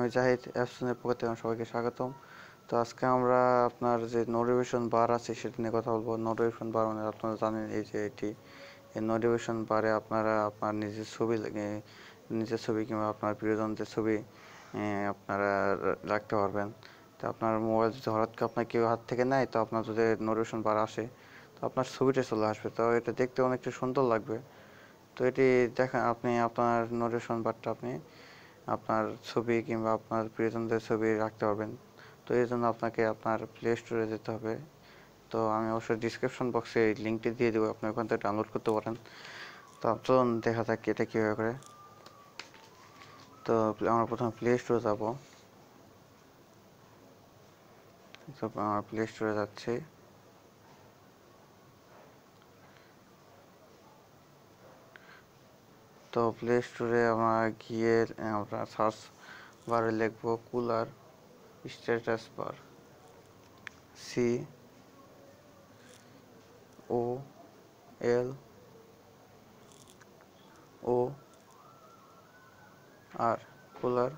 আমি জাহিদ অ্যাপসনের পক্ষ থেকে সবাইকে স্বাগতম। তো আজকে আমরা আপনার যে নোটিফিকেশন বার আছে সেটা নিয়ে কথা বলবো। নোটিফিকেশন বার মানে আপনারা জানেন এই যে এই নোটিফিকেশন বারে আপনারা আপনার নিজের ছবি কিংবা আপনার প্রিয়জনদের ছবি আপনারা রাখতে পারবেন। তো আপনার মোবাইল যদি হঠাৎ করে আপনার কেউ হাত থেকে নেয়, তো আপনার যদি নোটিফিকেশন বার আসে তো আপনার ছবিটা চলে আসবে। তো এটা দেখতে অনেকটা সুন্দর লাগবে। তো এটি দেখেন, আপনি আপনার নোটিফিকেশন বারটা আপনি আপনার ছবি কিংবা আপনার প্রিয়জনদের ছবি রাখতে পারবেন। তো এই জন্য আপনাকে আপনার প্লে স্টোরে যেতে হবে। তো আমি অবশ্যই ডিসক্রিপশন বক্সে এই লিঙ্কটি দিয়ে দেবো, আপনি ওখান থেকে ডাউনলোড করতে পারেন। তো চলুন দেখা যাক এটা কীভাবে করে। তো আমরা প্রথমে প্লে স্টোরে যাব। তো আমরা প্লে স্টোরে যাচ্ছি। তো প্লে স্টোরে আমরা গিয়ে আমরা সার্চ বারে লিখবো cooler status bar, COLR cooler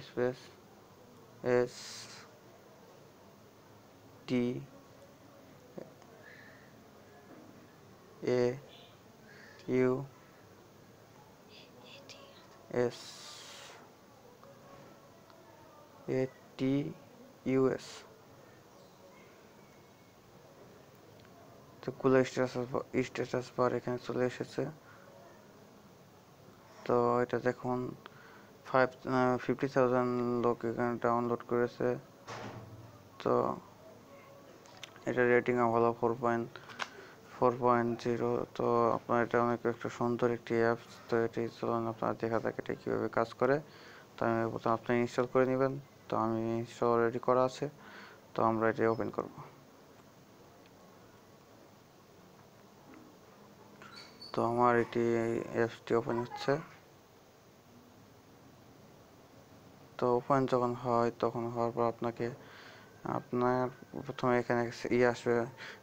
space STATUS। তো কুলার স্ট্যাটাস বার এখানে চলে এসেছে। তো এটা দেখুন 50,000 লোক এখানে ডাউনলোড করেছে। তো এটা রেটিং হলো 4.0। তো আপনার এটা অনেক একটা সুন্দর একটি অ্যাপস। তো এটি চলুন আপনারা দেখা যাক এটা কীভাবে কাজ করে। তো আমি প্রথমে আপনি ইনস্টল করে নেবেন। তো আমি ইনস্টল অলরেডি করা আছে। তো আমরা এটি ওপেন করব। তো আমার এটি অ্যাপসটি ওপেন হচ্ছে। তো ওপেন যখন হয় তখন হওয়ার পর আপনার প্রথমে এখানে আসবে,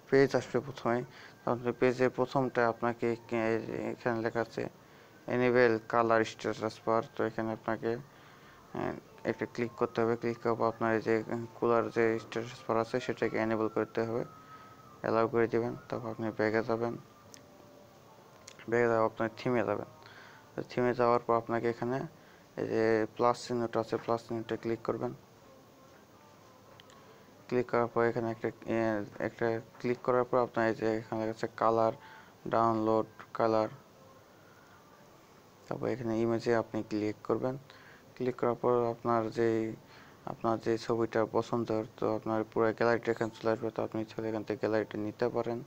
পেজ আসবে প্রথমে। আপনার পেজের প্রথমটা আপনাকে এখানে লেখা আছে এনেবেল কালার স্ট্যাটাস বার। তো এখানে আপনাকে একটা ক্লিক করতে হবে। ক্লিক করার পর আপনার যে কুলার যে স্ট্যাটাস বার আছে সেটাকে এনেবল করতে হবে, অ্যালাউ করে দেবেন। তারপর আপনি ব্যাগে যাবেন। ব্যাগে যাওয়ার আপনার থিমে যাবেন। থিমে যাওয়ার পর আপনাকে এখানে এই যে প্লাস চিহ্নটা আছে, প্লাস চিহ্নটা ক্লিক করবেন। ক্লিক করার পর এখানে একটা ক্লিক করার পর আপনার এই যে এখানে আছে কালার ডাউনলোড কালার। তারপর এখানে ইমেজে আপনি ক্লিক করবেন। ক্লিক করার পর আপনার যে ছবিটা পছন্দের, তো আপনার পুরো গ্যালারিটা এখানে চলে আসবে। তো আপনি চলে এখান থেকে গ্যালারিটা নিতে পারেন।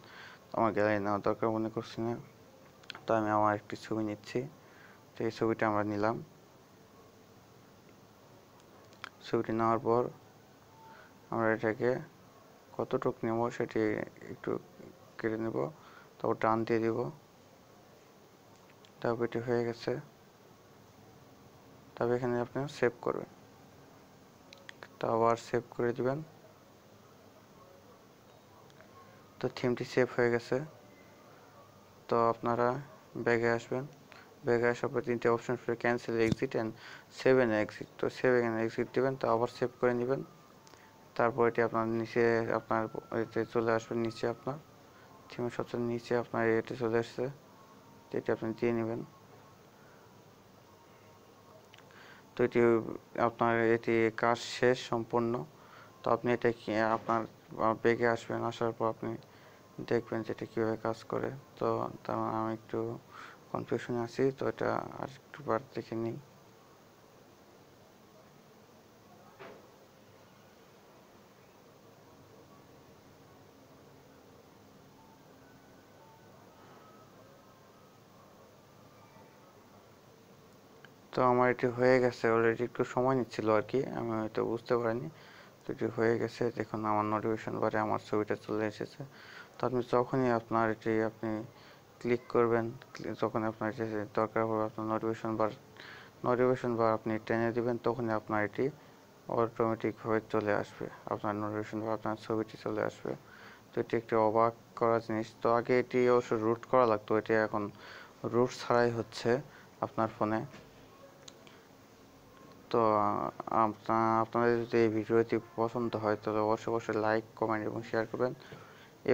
আমার গ্যালারি নেওয়ার দরকার মনে করছি না, তো আমি আমার একটি ছবি নিচ্ছি। তো এই ছবিটা আমরা নিলাম। ছবিটি নেওয়ার পর আমরা এটাকে কতটুকু নেব সেটি একটু কেটে নেব, তারপর টান দিয়ে দিব। তারপর এটি হয়ে গেছে। তবে এখানে আপনি সেভ করবেন। তো আবার সেভ করে দিবেন। তো থিমটি সেভ হয়ে গেছে। তো আপনারা ব্যাগে আসবেন। ব্যাগে আসার পর তিনটে option free cancel, exit and save and exit. তো সেভ অ্যান্ড এক্সিট দেবেন। তো আবার সেভ করে নেবেন। তারপর এটি আপনার নিচে আপনার এতে চলে আসবে। নিচে আপনার থিমের সবচেয়ে নিচে আপনার এটি চলে আসছে, এটি আপনি দিয়ে নেবেন। তো এটি কাজ শেষ সম্পূর্ণ। তো আপনি এটা কি আপনার ব্যাগে আসবেন। আসার পর আপনি দেখবেন যে এটা কীভাবে কাজ করে। তো তার আমি একটু কনফিউশনে আছি, তো এটা আর একটু বার দেখে নিই। তো আমার এটি হয়ে গেছে অলরেডি। একটু সময় নিচ্ছিল আর কি, আমি হয়তো বুঝতে পারিনি। তো এটি হয়ে গেছে। দেখুন আমার নোটিফিকেশন বারে আমার ছবিটা চলে এসেছে। তো আপনি যখনই আপনার এটি আপনি ক্লিক করবেন, যখন আপনার যে দরকার হবে আপনার নোটিফিকেশন বার আপনি টেনে দিবেন, তখনই আপনার এটি অটোমেটিকভাবে চলে আসবে। আপনার নোটিফিকেশন বার আপনার ছবিটি চলে আসবে। তো এটি একটি অবাক করা জিনিস। তো আগে এটি অবশ্য রুট করা লাগতো, এটি এখন রুট ছাড়াই হচ্ছে আপনার ফোনে। তো আপনাদের যদি এই ভিডিওটি পছন্দ হয় তাহলে অবশ্যই লাইক, কমেন্ট এবং শেয়ার করবেন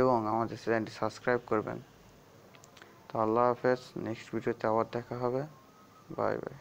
এবং আমাদের চ্যানেলটি সাবস্ক্রাইব করবেন। তো আল্লাহ হাফেজ, নেক্সট ভিডিওতে আবার দেখা হবে। Bye bye.